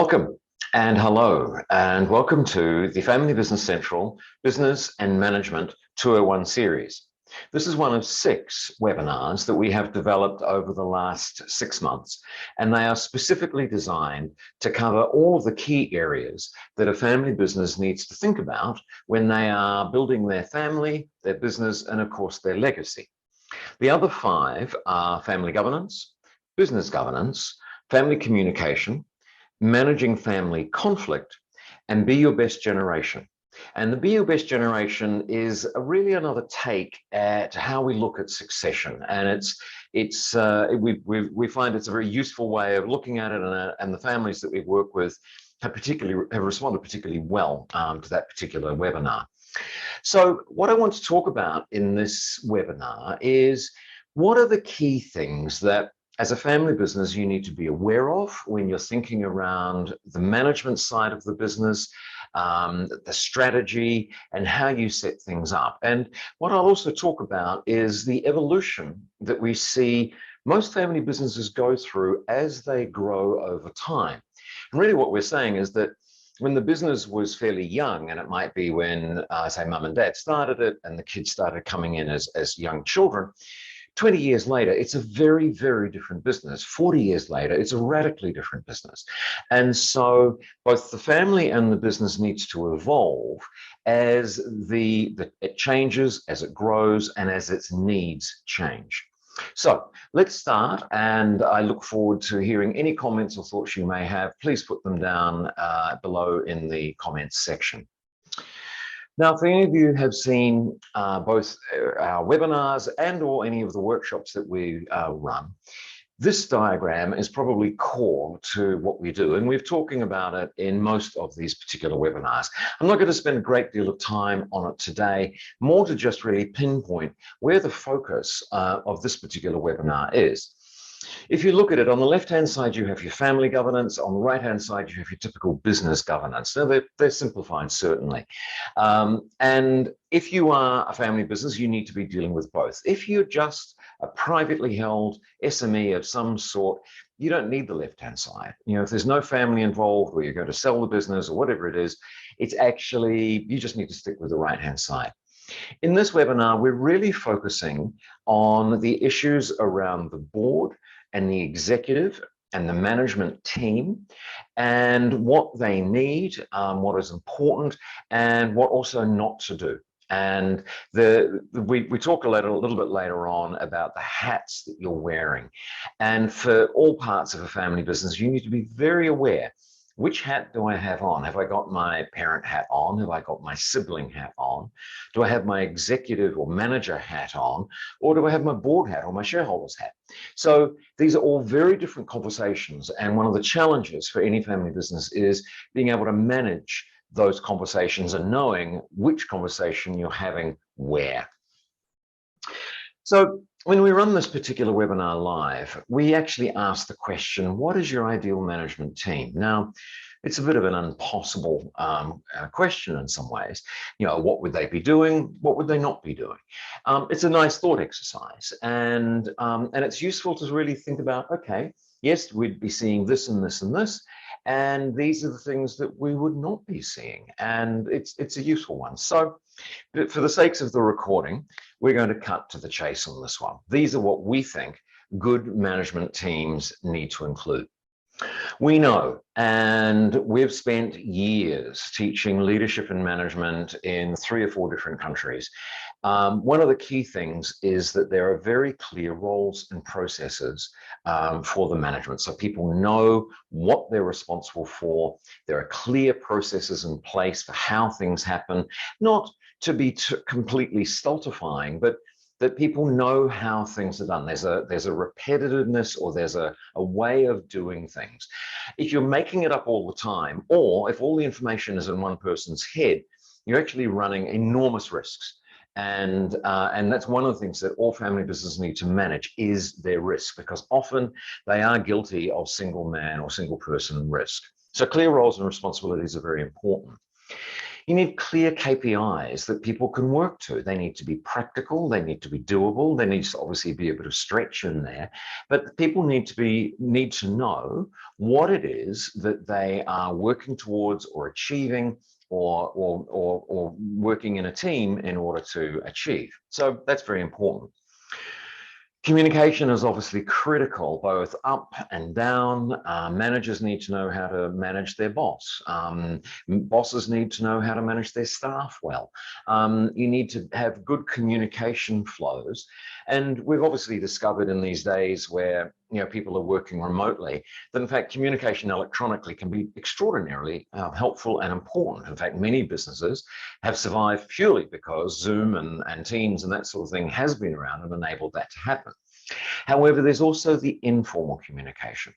Welcome and hello, and welcome to the Family Business Central Business and Management 201 series. This is one of 6 webinars that we have developed over the last 6 months, and they are specifically designed to cover all of the key areas that a family business needs to think about when they are building their family, their business, and of course their legacy. The other 5 are family governance, business governance, family communication, managing family conflict, and be your best generation. And the be your best generation is really another take at how we look at succession. And we find it's a very useful way of looking at it, and the families that we work with have responded particularly well to that particular webinar. So what I want to talk about in this webinar is what are the key things that as a family business you need to be aware of when you're thinking around the management side of the business, the strategy, and how you set things up. And what I'll also talk about is the evolution that we see most family businesses go through as they grow over time. And really what we're saying is that when the business was fairly young, and it might be when, say, mum and dad started it and the kids started coming in as young children, 20 years later, it's a very, very different business. 40 years later, it's a radically different business. And so both the family and the business needs to evolve as it changes, as it grows, and as its needs change. So let's start, and I look forward to hearing any comments or thoughts you may have. Please put them down below in the comments section. Now, if any of you have seen both our webinars and or any of the workshops that we run, this diagram is probably core to what we do, and we're talking about it in most of these particular webinars. I'm not going to spend a great deal of time on it today, more to just really pinpoint where the focus of this particular webinar is. If you look at it, on the left-hand side, you have your family governance. On the right-hand side, you have your typical business governance. Now, they're simplified, certainly. And if you are a family business, you need to be dealing with both. If you're just a privately held SME of some sort, you don't need the left-hand side. You know, if there's no family involved, or you're going to sell the business or whatever it is, it's actually, you just need to stick with the right-hand side. In this webinar, we're really focusing on the issues around the board and the executive and the management team, and what they need, what is important, and what also not to do. And we talk a little bit later on about the hats that you're wearing. And for all parts of a family business, you need to be very aware. Which hat do I have on? Have I got my parent hat on? Have I got my sibling hat on? Do I have my executive or manager hat on? Or do I have my board hat or my shareholders hat? So these are all very different conversations. And one of the challenges for any family business is being able to manage those conversations and knowing which conversation you're having where. So when we run this particular webinar live, we actually ask the question, what is your ideal management team? Now, it's a bit of an impossible question in some ways. You know, what would they be doing? What would they not be doing? It's a nice thought exercise, and it's useful to really think about, okay, yes, we'd be seeing this and this and this, and these are the things that we would not be seeing, and it's a useful one. So for the sakes of the recording, we're going to cut to the chase on this one. These are what we think good management teams need to include. We know, and we've spent years teaching leadership and management in 3 or 4 different countries. One of the key things is that there are very clear roles and processes for the management. So people know what they're responsible for. There are clear processes in place for how things happen, not to be completely stultifying, but that people know how things are done. There's a repetitiveness, or there's a way of doing things. If you're making it up all the time, or if all the information is in one person's head, you're actually running enormous risks. And that's one of the things that all family businesses need to manage, is their risk, because often they are guilty of single man or single person risk. So clear roles and responsibilities are very important. You need clear KPIs that people can work to. They need to be practical, they need to be doable, there needs to obviously be a bit of stretch in there, but people need to know what it is that they are working towards or achieving or working in a team in order to achieve. So that's very important. Communication is obviously critical, both up and down. Managers need to know how to manage their boss. Bosses need to know how to manage their staff well. You need to have good communication flows. And we've obviously discovered in these days where people are working remotely, that in fact communication electronically can be extraordinarily helpful and important. In fact, many businesses have survived purely because Zoom and Teams and that sort of thing has been around and enabled that to happen. However, there's also the informal communication.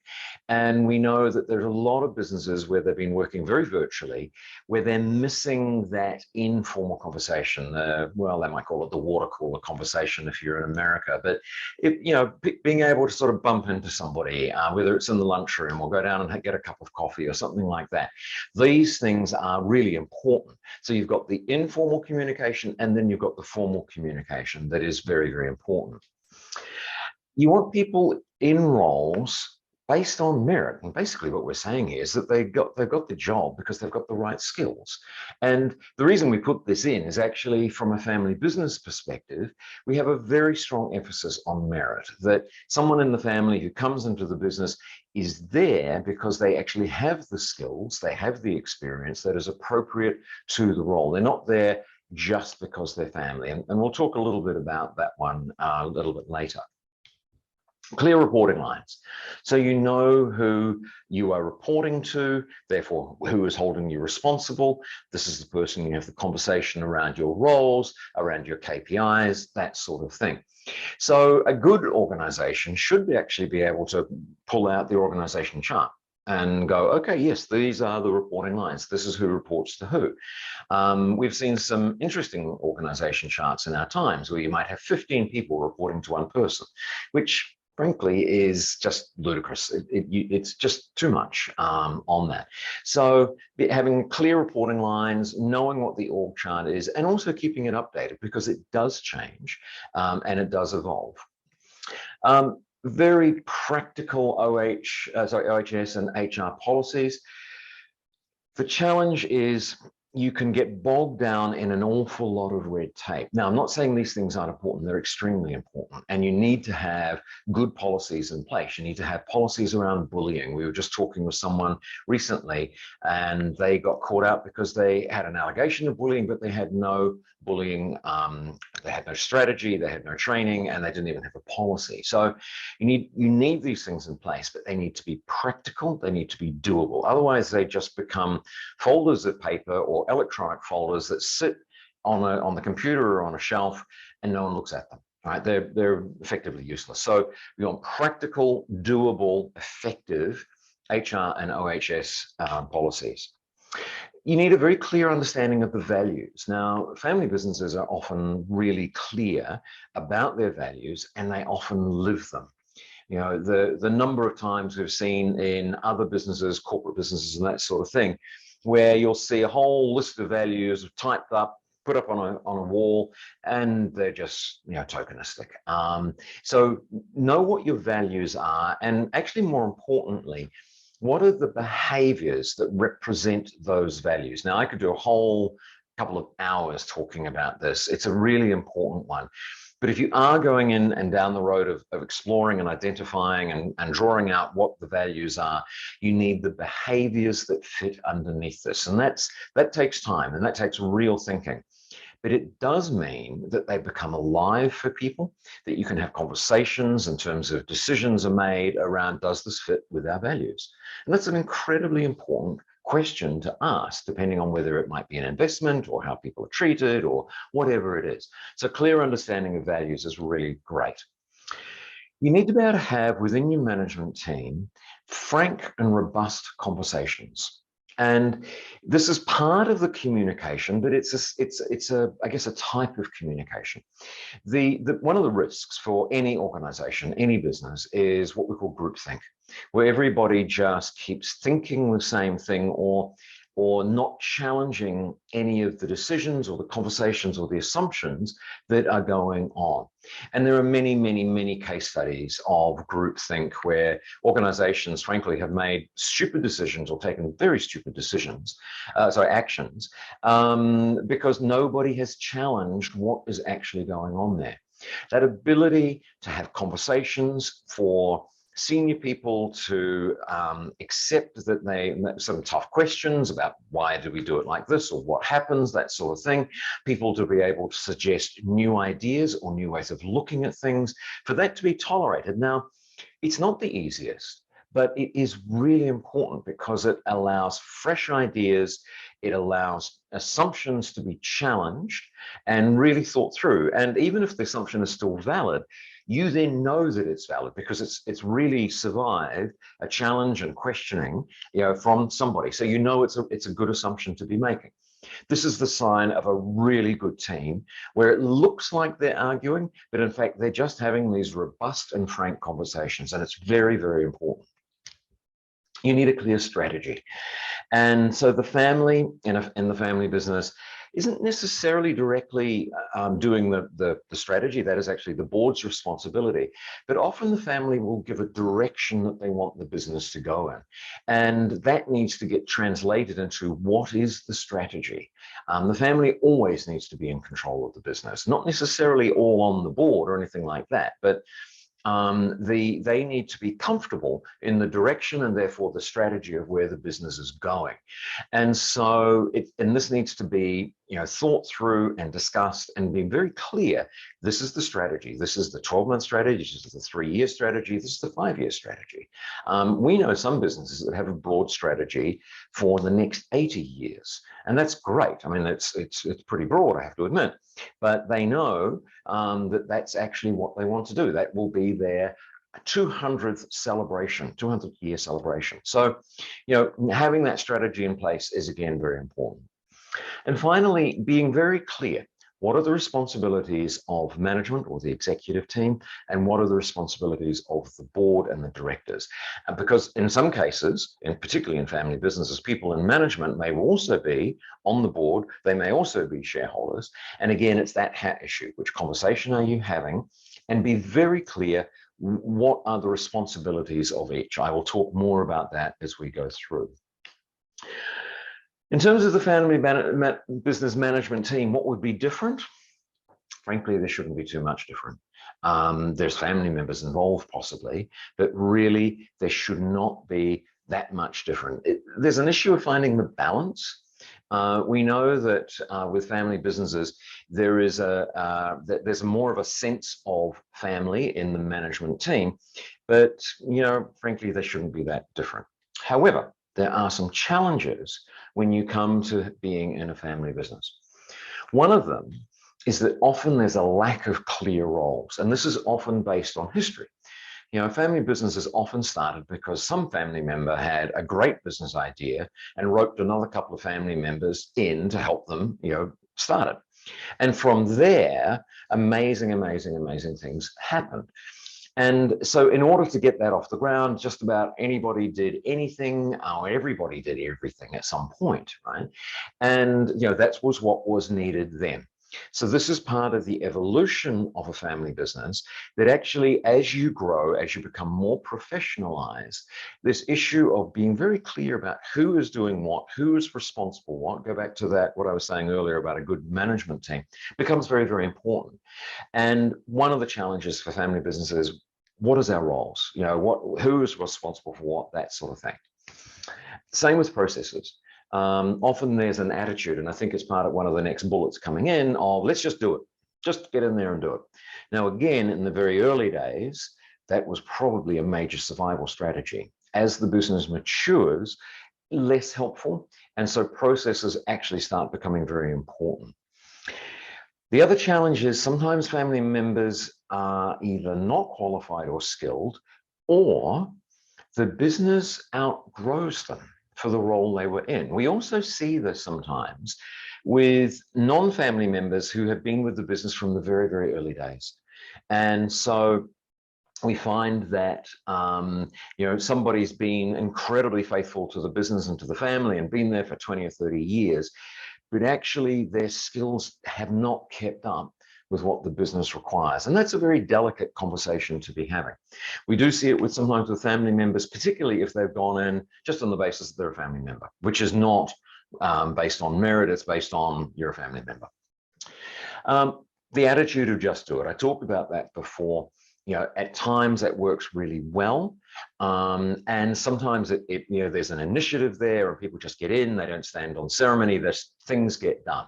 And we know that there's a lot of businesses where they've been working very virtually, where they're missing that informal conversation. Well, they might call it the water cooler conversation if you're in America. But, being able to sort of bump into somebody, whether it's in the lunchroom or go down and get a cup of coffee or something like that. These things are really important. So you've got the informal communication and then you've got the formal communication that is very, very important. You want people in roles based on merit. And basically what we're saying here is that they've got the job because they've got the right skills. And the reason we put this in is actually from a family business perspective, we have a very strong emphasis on merit, that someone in the family who comes into the business is there because they actually have the skills, they have the experience that is appropriate to the role. They're not there just because they're family. And we'll talk a little bit about that one a little bit later. Clear reporting lines. So you know who you are reporting to, therefore who is holding you responsible. This is the person you have the conversation around your roles, around your KPIs, that sort of thing. So a good organization should actually be able to pull out the organization chart and go, okay, yes, these are the reporting lines. This is who reports to who. We've seen some interesting organization charts in our times where you might have 15 people reporting to one person, which frankly is just ludicrous. It's just too much on that. So having clear reporting lines, knowing what the org chart is, and also keeping it updated because it does change and it does evolve. Very practical OHS and HR policies. The challenge is you can get bogged down in an awful lot of red tape. Now, I'm not saying these things aren't important. They're extremely important. And you need to have good policies in place. You need to have policies around bullying. We were just talking with someone recently, and they got caught out because they had an allegation of bullying, but they had no bullying, they had no strategy, they had no training, and they didn't even have a policy. So you need these things in place, but they need to be practical, they need to be doable. Otherwise, they just become folders of paper or electronic folders that sit on the computer or on a shelf and no one looks at them. Right? They're effectively useless. So we want practical, doable, effective HR and OHS policies. You need a very clear understanding of the values. Now, family businesses are often really clear about their values and they often live them. The number of times we've seen in other businesses, corporate businesses and that sort of thing, where you'll see a whole list of values typed up, put up on a wall, and they're just tokenistic. So know what your values are, and actually more importantly, what are the behaviors that represent those values? Now, I could do a whole couple of hours talking about this. It's a really important one. But if you are going in and down the road of exploring and identifying and drawing out what the values are, you need the behaviors that fit underneath this. And that takes time and that takes real thinking. But it does mean that they become alive for people, that you can have conversations in terms of decisions are made around, does this fit with our values? And that's an incredibly important question to ask, depending on whether it might be an investment or how people are treated or whatever it is. So clear understanding of values is really great. You need to be able to have within your management team frank and robust conversations. And this is part of the communication, but it's I guess a type of communication. One of the risks for any organization, any business, is what we call groupthink, where everybody just keeps thinking the same thing or or not challenging any of the decisions or the conversations or the assumptions that are going on. And there are many, many, many case studies of groupthink where organizations, frankly, have made stupid decisions or taken very stupid decisions, actions, because nobody has challenged what is actually going on there. That ability to have conversations, for senior people to accept that some tough questions about why do we do it like this or what happens, that sort of thing. People to be able to suggest new ideas or new ways of looking at things, for that to be tolerated. Now, it's not the easiest, but it is really important because it allows fresh ideas. It allows assumptions to be challenged and really thought through. And even if the assumption is still valid, you then know that it's valid because it's really survived a challenge and questioning, from somebody. So you know it's a good assumption to be making. This is the sign of a really good team where it looks like they're arguing, but in fact, they're just having these robust and frank conversations. And it's very, very important. You need a clear strategy. And so the family in the family business isn't necessarily directly doing the strategy. That is actually the board's responsibility. But often the family will give a direction that they want the business to go in. And that needs to get translated into what is the strategy. The family always needs to be in control of the business, not necessarily all on the board or anything like that, but they need to be comfortable in the direction and therefore the strategy of where the business is going. And so this needs to be thought through and discussed and be very clear. This is the strategy. This is the 12-month strategy. This is the 3-year strategy. This is the 5-year strategy. We know some businesses that have a broad strategy for the next 80 years. And that's great. I mean, it's pretty broad, I have to admit. But they know that that's actually what they want to do. That will be their 200th celebration, 200th year celebration. So, having that strategy in place is, again, very important. And finally, being very clear. What are the responsibilities of management or the executive team, and what are the responsibilities of the board and the directors? Because in some cases, and particularly in family businesses, people in management may also be on the board. They may also be shareholders. And again, it's that hat issue. Which conversation are you having? And be very clear, what are the responsibilities of each? I will talk more about that as we go through. In terms of the family business management team, what would be different? Frankly, there shouldn't be too much different. There's family members involved possibly, but really there should not be that much different. There's an issue of finding the balance. We know that with family businesses, there's more of a sense of family in the management team, but frankly, they shouldn't be that different. However, there are some challenges when you come to being in a family business. One of them is that often there's a lack of clear roles, and this is often based on history. Family businesses often started because some family member had a great business idea and roped another couple of family members in to help them, start it. And from there, amazing, amazing, amazing things happened. And so in order to get that off the ground, just about anybody did anything, or everybody did everything at some point, right? And, that was what was needed then. So this is part of the evolution of a family business, that actually, as you grow, as you become more professionalized, this issue of being very clear about who is doing what, who is responsible what, go back to that, what I was saying earlier about a good management team, becomes very, very important. And one of the challenges for family businesses is, what is our roles? Who is responsible for what, that sort of thing. Same with processes. Often there's an attitude, and I think it's part of one of the next bullets coming in, of let's just do it. Just get in there and do it. Now, again, in the very early days, that was probably a major survival strategy. As the business matures, less helpful. And so processes actually start becoming very important. The other challenge is sometimes family members are either not qualified or skilled, or the business outgrows them for the role they were in. We also see this sometimes with non-family members who have been with the business from the very, very early days. And so we find that somebody's been incredibly faithful to the business and to the family and been there for 20 or 30 years, but actually their skills have not kept up with what the business requires. And that's a very delicate conversation to be having. We do see it sometimes with family members, particularly if they've gone in just on the basis that they're a family member, which is not based on merit, it's based on you're a family member. The attitude of just do it. I talked about that before. At times that works really well. And sometimes there's an initiative there and people just get in, they don't stand on ceremony, things get done.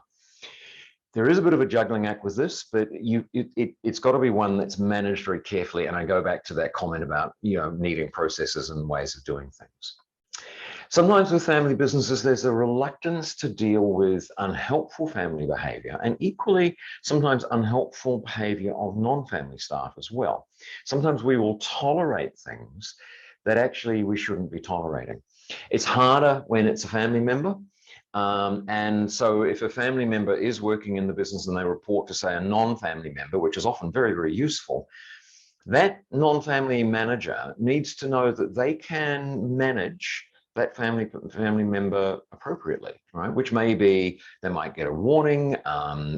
There is a bit of a juggling act with this, but it's got to be one that's managed very carefully. And I go back to that comment about, needing processes and ways of doing things. Sometimes with family businesses, there's a reluctance to deal with unhelpful family behavior, and equally, sometimes unhelpful behavior of non-family staff as well. Sometimes we will tolerate things that actually we shouldn't be tolerating. It's harder when it's a family member. And so if a family member is working in the business and they report to, say, a non-family member, which is often very, very useful, that non-family manager needs to know that they can manage that family member appropriately, right? Which may be, they might get a warning,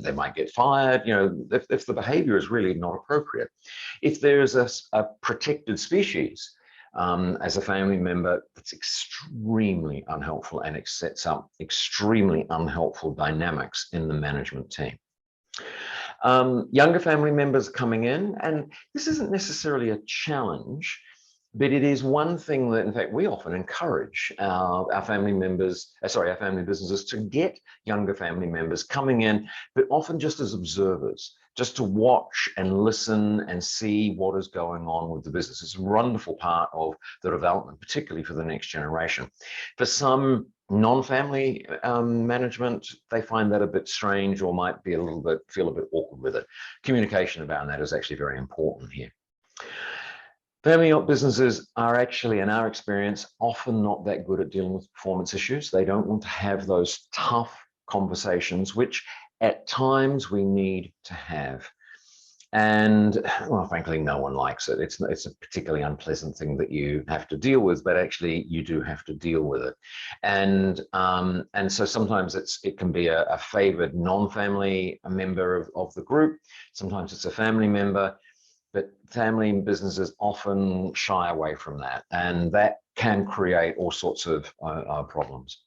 they might get fired, if the behavior is really not appropriate. If there's a protected species, as a family member, that's extremely unhelpful, and it sets up extremely unhelpful dynamics in the management team. Younger family members coming in, and this isn't necessarily a challenge, but it is one thing that, in fact, we often encourage our family businesses to get younger family members coming in, but often just as observers, just to watch and listen and see what is going on with the business. It's a wonderful part of the development, particularly for the next generation. For some non-family management, they find that a bit strange or might be feel a bit awkward with it. Communication about that is actually very important here. Family businesses are actually, in our experience, often not that good at dealing with performance issues. They don't want to have those tough conversations, which at times we need to have. And, well, frankly, no one likes it. It's a particularly unpleasant thing that you have to deal with, but actually you do have to deal with it. And so sometimes it can be a favored non-family member of the group. Sometimes it's a family member. But family businesses often shy away from that, and that can create all sorts of problems.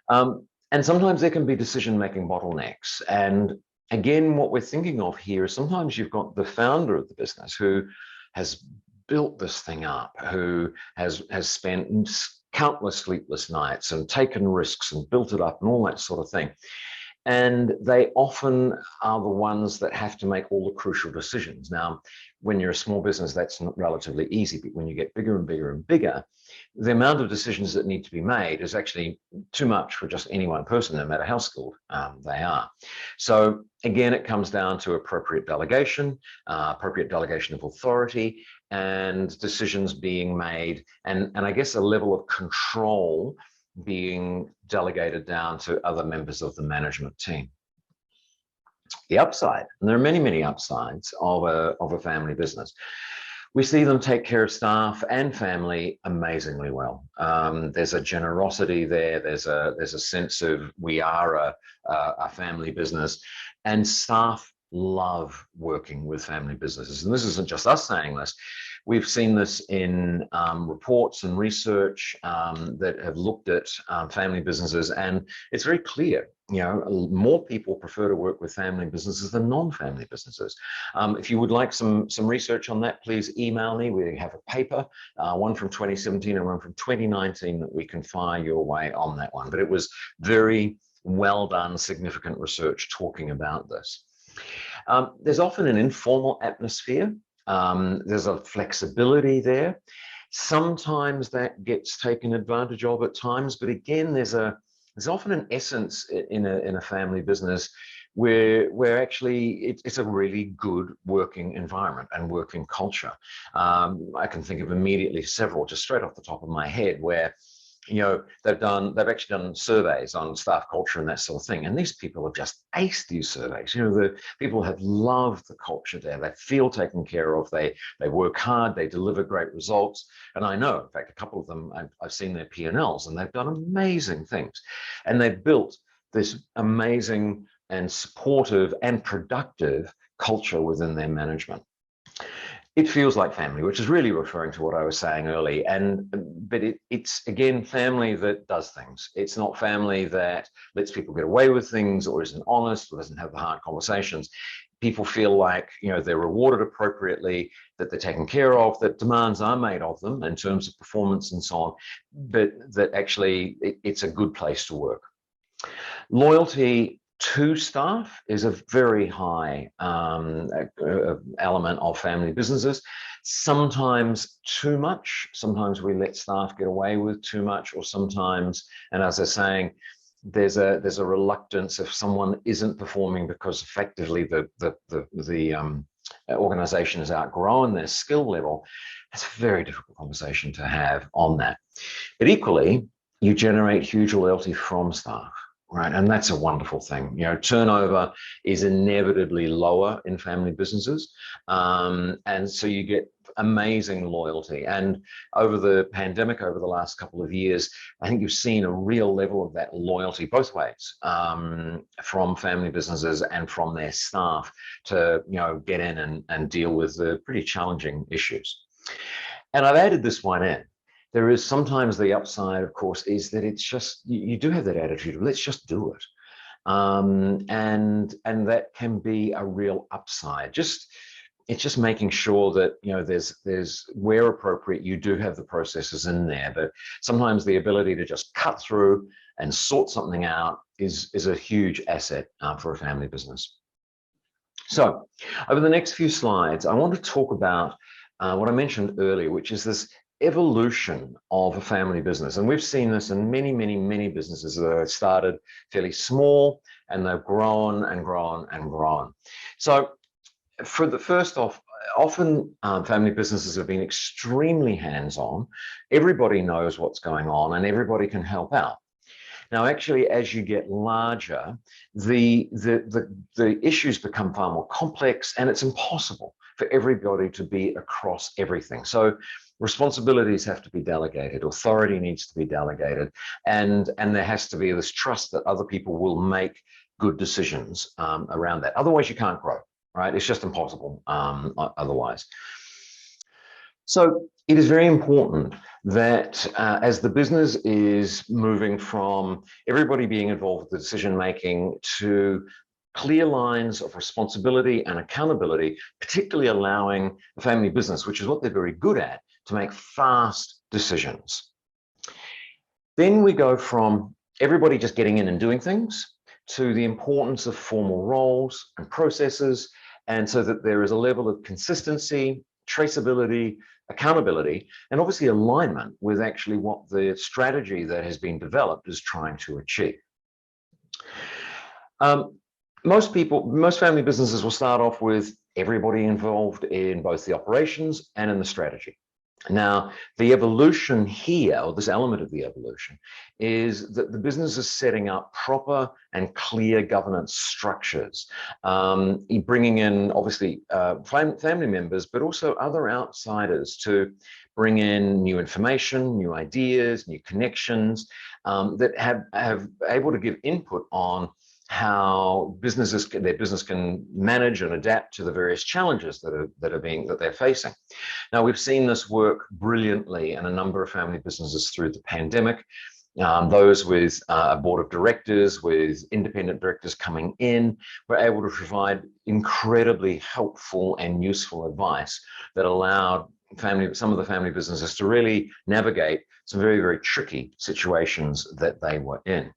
And sometimes there can be decision-making bottlenecks. And again, what we're thinking of here is sometimes you've got the founder of the business who has built this thing up, who has spent countless sleepless nights and taken risks and built it up and all that sort of thing. And they often are the ones that have to make all the crucial decisions. Now, when you're a small business, that's not relatively easy, but when you get bigger and bigger and bigger, the amount of decisions that need to be made is actually too much for just any one person, no matter how skilled they are. So again, it comes down to appropriate delegation of authority, and decisions being made, and I guess a level of control being delegated down to other members of the management team. The upside, and there are many, many upsides of a family business. We see them take care of staff and family amazingly well. There's a generosity there. There's a sense of we are a family business, and staff love working with family businesses. And this isn't just us saying this. We've seen this in reports and research that have looked at family businesses, and it's very clear, more people prefer to work with family businesses than non-family businesses. If you would like some research on that, please email me. We have a paper, one from 2017 and one from 2019 that we can fire your way on that one. But it was very well done, significant research talking about this. There's often an informal atmosphere. There's a flexibility there. Sometimes that gets taken advantage of at times, but again, there's often an essence in a family business where actually it's a really good working environment and working culture. I can think of immediately several, just straight off the top of my head, where they've actually done surveys on staff culture and that sort of thing. And these people have just aced these surveys. The people have loved the culture there. They feel taken care of. They work hard. They deliver great results. And I know, in fact, a couple of them, I've seen their P&Ls, and they've done amazing things. And they've built this amazing and supportive and productive culture within their management. It feels like family, which is really referring to what I was saying early. But it's again family that does things. It's not family that lets people get away with things or isn't honest or doesn't have the hard conversations. People feel like they're rewarded appropriately, that they're taken care of, that demands are made of them in terms of performance and so on, but that actually it's a good place to work. Loyalty to staff is a very high element of family businesses. Sometimes too much. Sometimes we let staff get away with too much, or sometimes, and as I was saying, there's a reluctance if someone isn't performing because effectively the organization has outgrown their skill level. It's a very difficult conversation to have on that. But equally, you generate huge loyalty from staff. Right, and that's a wonderful thing. Turnover is inevitably lower in family businesses, and so you get amazing loyalty. And over the pandemic, over the last couple of years, I think you've seen a real level of that loyalty both ways, from family businesses and from their staff to get in and deal with the pretty challenging issues. And I've added this one in. There is sometimes the upside, of course, is that it's just, you do have that attitude of let's just do it. And that can be a real upside. It's just making sure that, there's where appropriate, you do have the processes in there, but sometimes the ability to just cut through and sort something out is a huge asset for a family business. So over the next few slides, I want to talk about what I mentioned earlier, which is this evolution of a family business. And we've seen this in many, many, many businesses that have started fairly small and they've grown and grown and grown. So for the first off, often family businesses have been extremely hands-on. Everybody knows what's going on and everybody can help out. Now, actually, as you get larger, the issues become far more complex, and it's impossible for everybody to be across everything. So responsibilities have to be delegated, authority needs to be delegated, and there has to be this trust that other people will make good decisions around that. Otherwise, you can't grow, right? It's just impossible otherwise. So it is very important that as the business is moving from everybody being involved with the decision-making to clear lines of responsibility and accountability, particularly allowing the family business, which is what they're very good at, to make fast decisions. Then we go from everybody just getting in and doing things to the importance of formal roles and processes, and so that there is a level of consistency, traceability, accountability, and obviously alignment with actually what the strategy that has been developed is trying to achieve. Most family businesses will start off with everybody involved in both the operations and in the strategy. Now, the evolution here, or this element of the evolution, is that the business is setting up proper and clear governance structures, bringing in, obviously, family members, but also other outsiders to bring in new information, new ideas, new connections that have able to give input on how their business can manage and adapt to the various challenges that they're facing. Now, we've seen this work brilliantly in a number of family businesses through the pandemic. Those with a board of directors, with independent directors coming in, were able to provide incredibly helpful and useful advice that allowed some of the family businesses to really navigate some very, very tricky situations that they were in.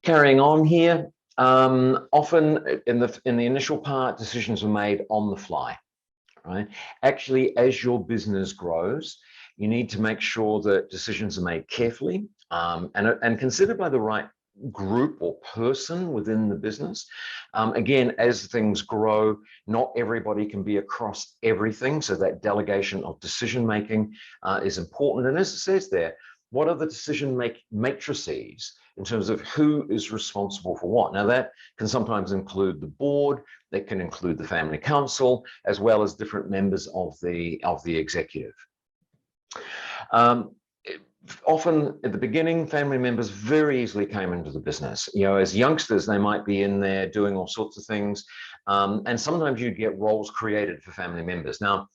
Carrying on here, often in the initial part, decisions are made on the fly, right? Actually, as your business grows, you need to make sure that decisions are made carefully and considered by the right group or person within the business. Again, as things grow, not everybody can be across everything. So that delegation of decision making is important. And as it says there, what are the decision matrices in terms of who is responsible for what? Now that can sometimes include the board, that can include the family council, as well as different members of the executive. Often at the beginning, family members very easily came into the business. As youngsters, they might be in there doing all sorts of things. And sometimes you get roles created for family members. Now,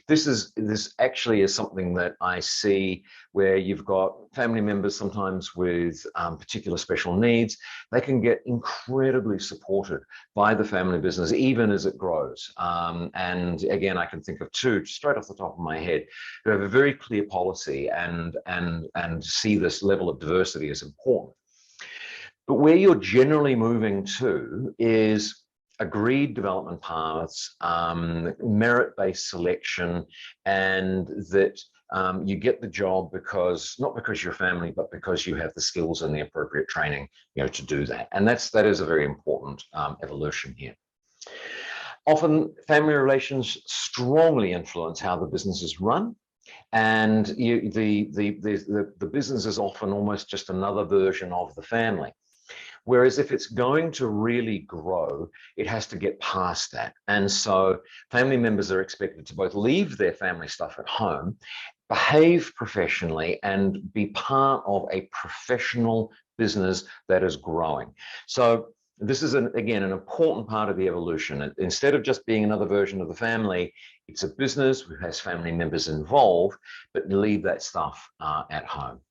this actually is something that I see where you've got family members sometimes with particular special needs. They can get incredibly supported by the family business, even as it grows. And again, I can think of two straight off the top of my head who have a very clear policy and see this level of diversity as important. But where you're generally moving to is agreed development paths, merit-based selection, and that you get the job not because you're family, but because you have the skills and the appropriate training, to do that. And that is a very important evolution here. Often, family relations strongly influence how the business is run. And the business is often almost just another version of the family. Whereas if it's going to really grow, it has to get past that. And so family members are expected to both leave their family stuff at home, behave professionally, and be part of a professional business that is growing. So this is, again, an important part of the evolution. Instead of just being another version of the family, it's a business who has family members involved, but leave that stuff at home.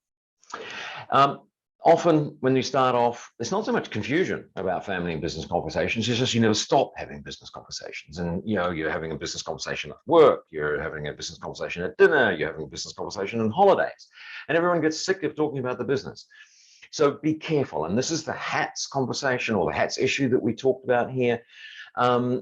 Often when you start off, there's not so much confusion about family and business conversations. It's just you never stop having business conversations. And, you're having a business conversation at work, you're having a business conversation at dinner, you're having a business conversation on holidays. And everyone gets sick of talking about the business. So be careful. And this is the hats conversation or the hats issue that we talked about here.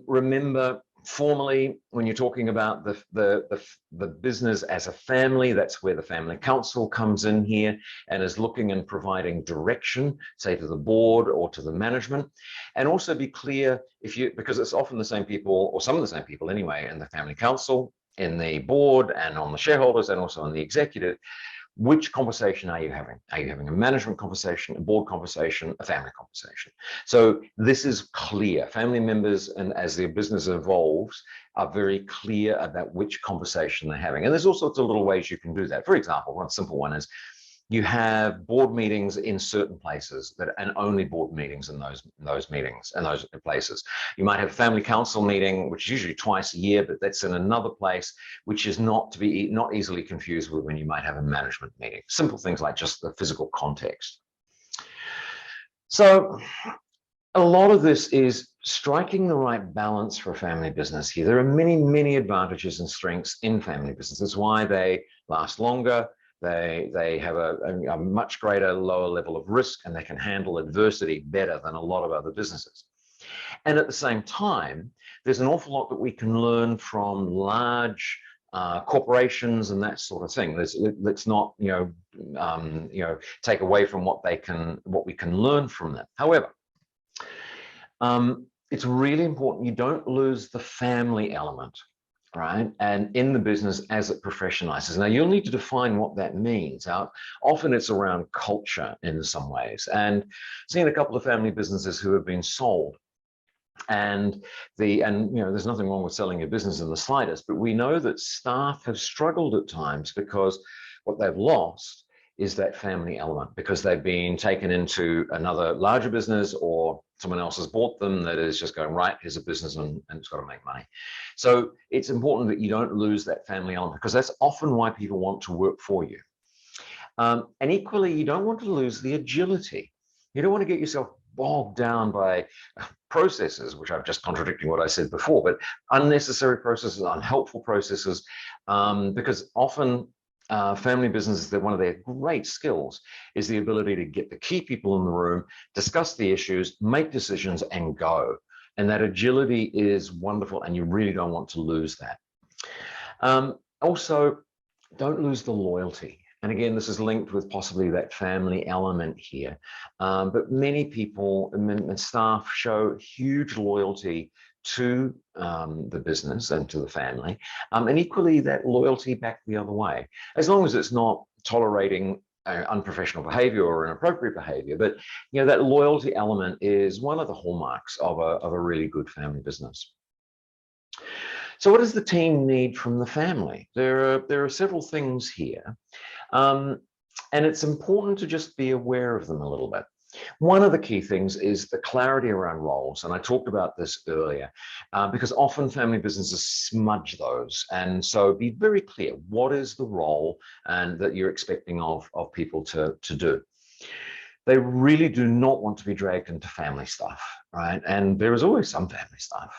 Remember, formally, when you're talking about the business as a family, that's where the family council comes in here and is looking and providing direction, say to the board or to the management. And also be clear, because it's often the same people, or some of the same people anyway, in the family council, in the board, and on the shareholders, and also on the executive. Which conversation are you having? Are you having a management conversation, a board conversation, a family conversation? So this is clear. Family members, and as their business evolves, are very clear about which conversation they're having. And there's all sorts of little ways you can do that. For example, one simple one is you have board meetings in certain places and only board meetings in those meetings and those places. You might have a family council meeting, which is usually twice a year, but that's in another place, which is not easily confused with when you might have a management meeting. Simple things like just the physical context. So a lot of this is striking the right balance for a family business here. There are many, many advantages and strengths in family businesses. Why they last longer. They have a much greater lower level of risk, and they can handle adversity better than a lot of other businesses. And at the same time, there's an awful lot that we can learn from large corporations and that sort of thing. Let's not take away from what we can learn from them. However, it's really important you don't lose the family element. Right? And in the business as it professionalizes. Now, you'll need to define what that means. Now, often it's around culture in some ways. And seen a couple of family businesses who have been sold. And there's nothing wrong with selling your business in the slightest, but we know that staff have struggled at times because what they've lost is that family element, because they've been taken into another larger business, or someone else has bought them that is just going, right, here's a business and it's got to make money. So it's important that you don't lose that family element, because that's often why people want to work for you. And equally, you don't want to lose the agility. You don't want to get yourself bogged down by processes, which I'm just contradicting what I said before, but unnecessary processes, unhelpful processes, because often family businesses, that one of their great skills is the ability to get the key people in the room, discuss the issues, make decisions, and go. And that agility is wonderful, and you really don't want to lose that. Also, don't lose the loyalty. And again, this is linked with possibly that family element here. But many people and staff show huge loyalty to the business and to the family, and equally that loyalty back the other way, as long as it's not tolerating unprofessional behavior or inappropriate behavior. But that loyalty element is one of the hallmarks of a really good family business. So what does the team need from the family? There are several things here, and it's important to just be aware of them a little bit. One of the key things is the clarity around roles, and I talked about this earlier, because often family businesses smudge those, and so be very clear, what is the role and that you're expecting of people to do. They really do not want to be dragged into family stuff, right? And there is always some family stuff.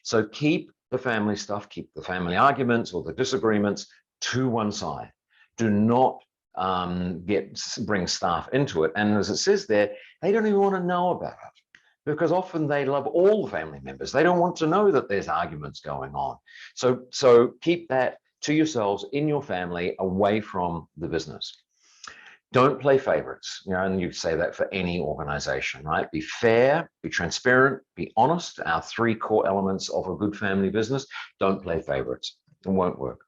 So keep the family stuff, keep the family arguments or the disagreements to one side. Do not bring staff into it. And as it says there, they don't even want to know about it, because often they love all the family members. They don't want to know that there's arguments going on. So keep that to yourselves in your family, away from the business. Don't play favorites, and you say that for any organization, right? Be fair, be transparent, be honest. Our three core elements of a good family business. Don't play favorites. It won't work.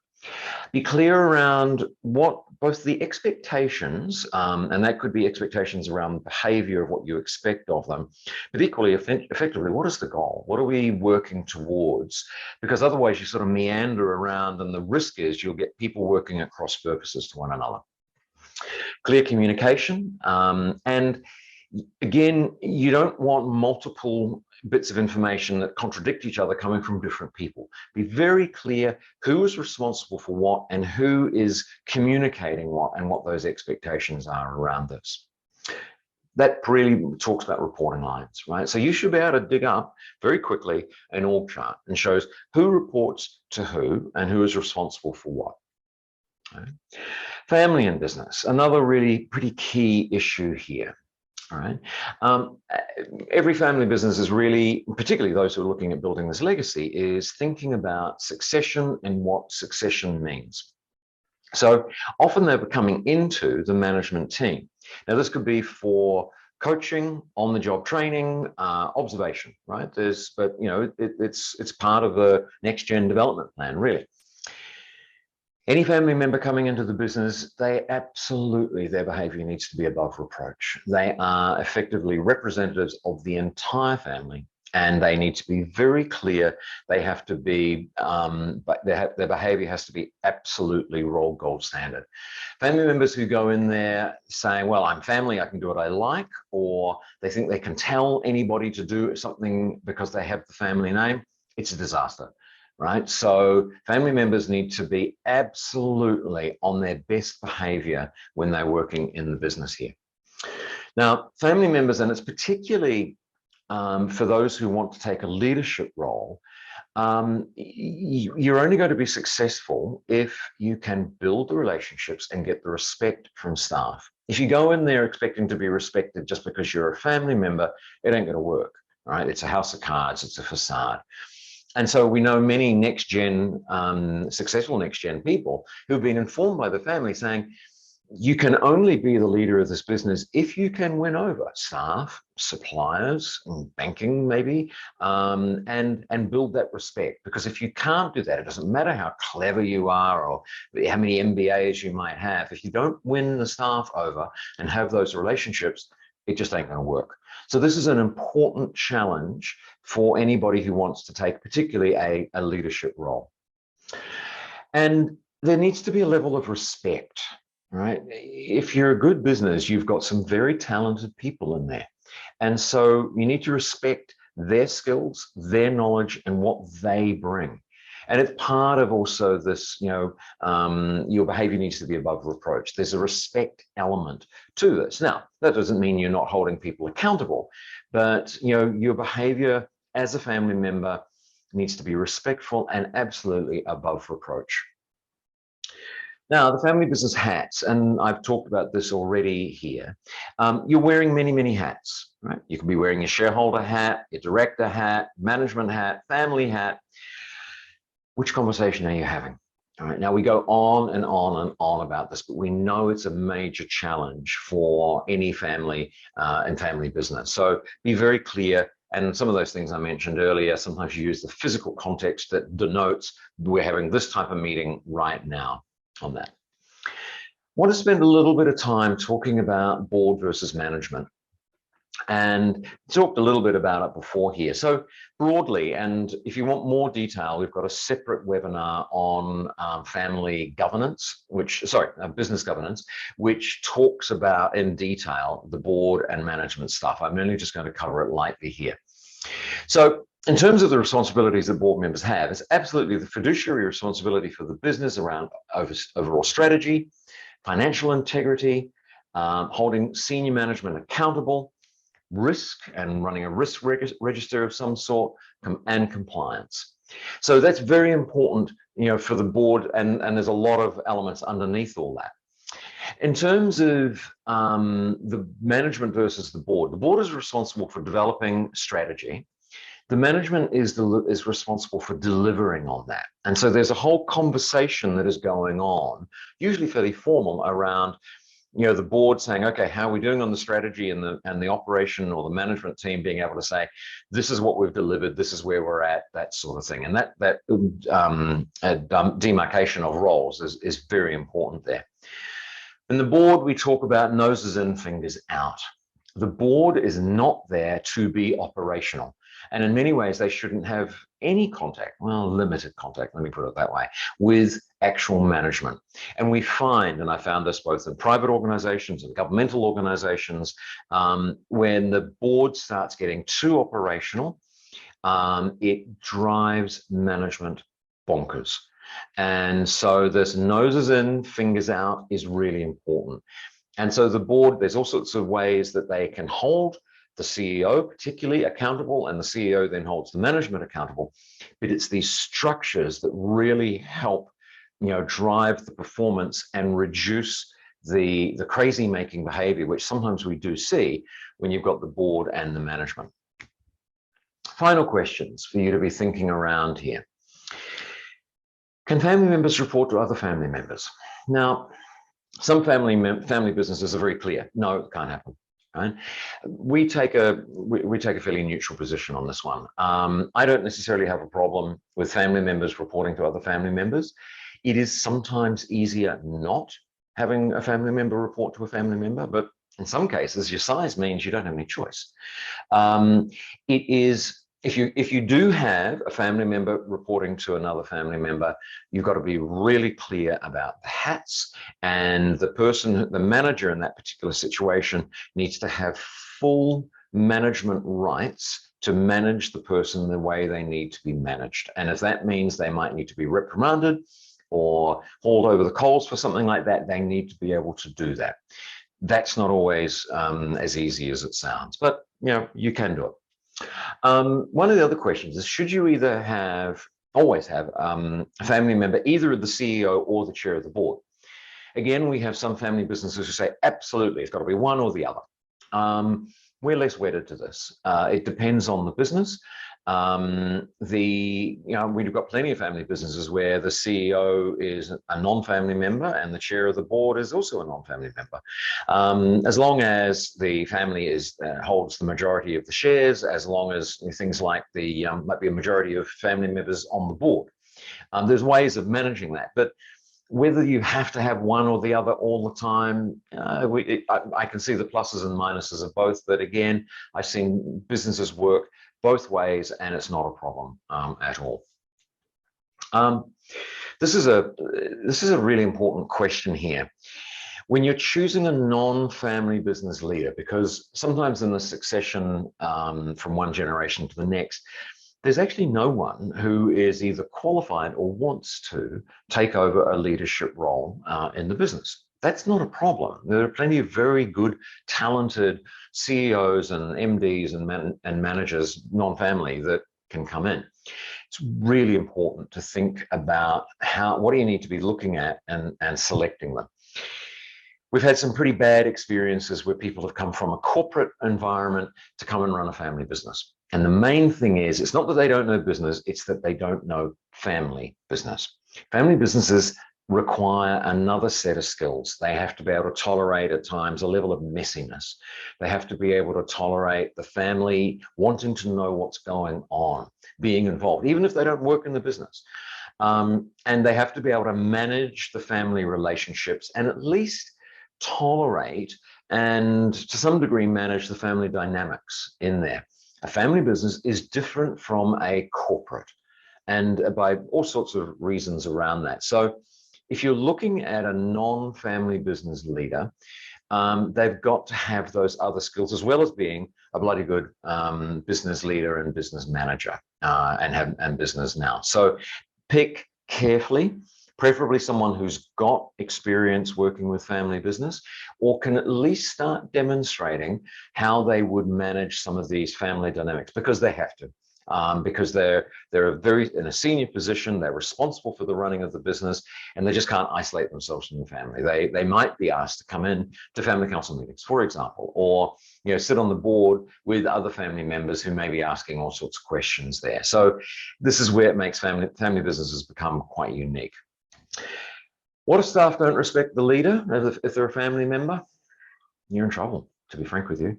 Be clear around what both the expectations, and that could be expectations around behavior of what you expect of them, but equally effectively, what is the goal? What are we working towards? Because otherwise you sort of meander around, and the risk is you'll get people working at cross purposes to one another. Clear communication, and again, you don't want multiple bits of information that contradict each other coming from different people. Be very clear who is responsible for what and who is communicating what, and what those expectations are around this. That really talks about reporting lines, right? So you should be able to dig up very quickly an org chart and shows who reports to who and who is responsible for what. Okay. Family and business, another really pretty key issue here. All right. Every family business is really, particularly those who are looking at building this legacy, is thinking about succession and what succession means. So often they're coming into the management team. Now, this could be for coaching, on-the-job training, observation, right? It's part of the next-gen development plan, really. Any family member coming into the business, their behavior needs to be above reproach. They are effectively representatives of the entire family, and they need to be very clear. They have to be, their behavior has to be absolutely role gold standard. Family members who go in there saying, well, I'm family, I can do what I like, or they think they can tell anybody to do something because they have the family name, it's a disaster. Right? So family members need to be absolutely on their best behavior when they're working in the business here. Now, family members, and it's particularly for those who want to take a leadership role, you're only going to be successful if you can build the relationships and get the respect from staff. If you go in there expecting to be respected just because you're a family member, it ain't going to work. Right? It's a house of cards, it's a facade. And so we know many next-gen, successful next-gen people who've been informed by the family saying, you can only be the leader of this business if you can win over staff, suppliers, banking maybe, and build that respect. Because if you can't do that, it doesn't matter how clever you are or how many MBAs you might have. If you don't win the staff over and have those relationships, it just ain't going to work. So this is an important challenge for anybody who wants to take particularly a leadership role. And there needs to be a level of respect, right? If you're a good business, you've got some very talented people in there. And so you need to respect their skills, their knowledge, and what they bring. And it's part of also this, your behavior needs to be above reproach. There's a respect element to this. Now, that doesn't mean you're not holding people accountable, but your behavior as a family member needs to be respectful and absolutely above reproach. Now, the family business hats, and I've talked about this already here. You're wearing many, many hats, right? You could be wearing your shareholder hat, your director hat, management hat, family hat. Which conversation are you having? All right, now we go on and on and on about this, but we know it's a major challenge for any family and family business. So be very clear. And some of those things I mentioned earlier, sometimes you use the physical context that denotes we're having this type of meeting right now on that. I want to spend a little bit of time talking about board versus management. And talked a little bit about it before here. So broadly, and if you want more detail, we've got a separate webinar on family governance, business governance, which talks about in detail the board and management stuff. I'm only just going to cover it lightly here. So in terms of the responsibilities that board members have, it's absolutely the fiduciary responsibility for the business around overall strategy, financial integrity, holding senior management accountable, risk and running a risk register of some sort, and compliance. So that's very important, for the board, and there's a lot of elements underneath all that. In terms of the management versus the board is responsible for developing strategy. The management is responsible for delivering on that. And so there's a whole conversation that is going on, usually fairly formal, around the board saying, okay, how are we doing on the strategy, and the operation or the management team being able to say, this is what we've delivered, this is where we're at, that sort of thing. And that demarcation of roles is very important there. In the board, we talk about noses in, fingers out. The board is not there to be operational. And in many ways, they shouldn't have any contact, well, limited contact, let me put it that way, with actual management. And we find, and I found this both in private organizations and governmental organizations, when the board starts getting too operational, it drives management bonkers. And so this noses in, fingers out is really important. And so the board, there's all sorts of ways that they can hold the CEO particularly accountable, and the CEO then holds the management accountable. But it's these structures that really help, drive the performance and reduce the crazy making behavior, which sometimes we do see when you've got the board and the management. Final questions for you to be thinking around here. Can family members report to other family members? Now, some family businesses are very clear. No, it can't happen. Right? We take a fairly neutral position on this one. I don't necessarily have a problem with family members reporting to other family members. It is sometimes easier not having a family member report to a family member, but in some cases, your size means you don't have any choice. It is, if you do have a family member reporting to another family member, you've got to be really clear about the hats, and the manager in that particular situation needs to have full management rights to manage the person the way they need to be managed. And if that means they might need to be reprimanded or hauled over the coals for something like that, they need to be able to do that. That's not always as easy as it sounds, but you can do it. One of the other questions is, should you always have a family member, either the CEO or the chair of the board? Again, we have some family businesses who say, absolutely, it's got to be one or the other. We're less wedded to this. It depends on the business. We've got plenty of family businesses where the CEO is a non-family member and the chair of the board is also a non-family member. As long as the family holds the majority of the shares, as long as things like might be a majority of family members on the board. There's ways of managing that, but whether you have to have one or the other all the time, I can see the pluses and minuses of both. But again, I've seen businesses work both ways, and it's not a problem at all. This is a really important question here. When you're choosing a non-family business leader, because sometimes in the succession from one generation to the next, there's actually no one who is either qualified or wants to take over a leadership role in the business. That's not a problem. There are plenty of very good, talented CEOs and MDs and managers, non-family, that can come in. It's really important to think about what do you need to be looking at and selecting them. We've had some pretty bad experiences where people have come from a corporate environment to come and run a family business. And the main thing is, it's not that they don't know business, it's that they don't know family business. Family businesses require another set of skills. They have to be able to tolerate at times a level of messiness. They have to be able to tolerate the family wanting to know what's going on, being involved, even if they don't work in the business. And they have to be able to manage the family relationships and at least tolerate and to some degree manage the family dynamics in there. A family business is different from a corporate, and by all sorts of reasons around that. So if you're looking at a non-family business leader, they've got to have those other skills as well as being a bloody good business leader and business manager and business now. So pick carefully, preferably someone who's got experience working with family business or can at least start demonstrating how they would manage some of these family dynamics, because they have to. Because they're in a senior position, they're responsible for the running of the business, and they just can't isolate themselves from the family. They might be asked to come in to family council meetings, for example, or sit on the board with other family members who may be asking all sorts of questions there. So this is where it makes family businesses become quite unique. What if staff don't respect the leader? If they're a family member, you're in trouble, to be frank with you.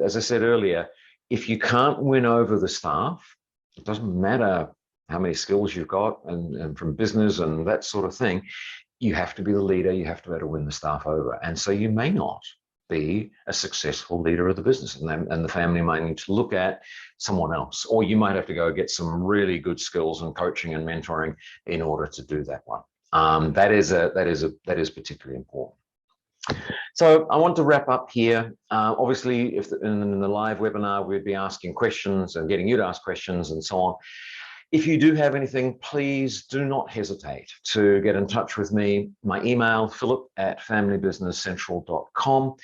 As I said earlier, if you can't win over the staff, it doesn't matter how many skills you've got and from business and that sort of thing, you have to be the leader, you have to be able to win the staff over. And so you may not be a successful leader of the business, and the family might need to look at someone else, or you might have to go get some really good skills and coaching and mentoring in order to do that one. That is particularly important. So I want to wrap up here. Obviously, if in the live webinar, we'd be asking questions and getting you to ask questions and so on. If you do have anything, please do not hesitate to get in touch with me. My email, philip@familybusinesscentral.com.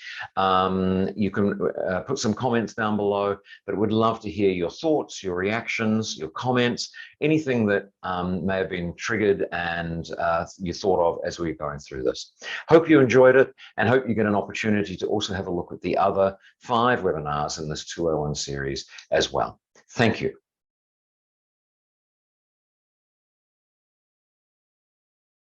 You can put some comments down below, but would love to hear your thoughts, your reactions, your comments, anything that may have been triggered and you thought of as we're going through this. Hope you enjoyed it, and hope you get an opportunity to also have a look at the other 5 webinars in this 201 series as well. Thank you.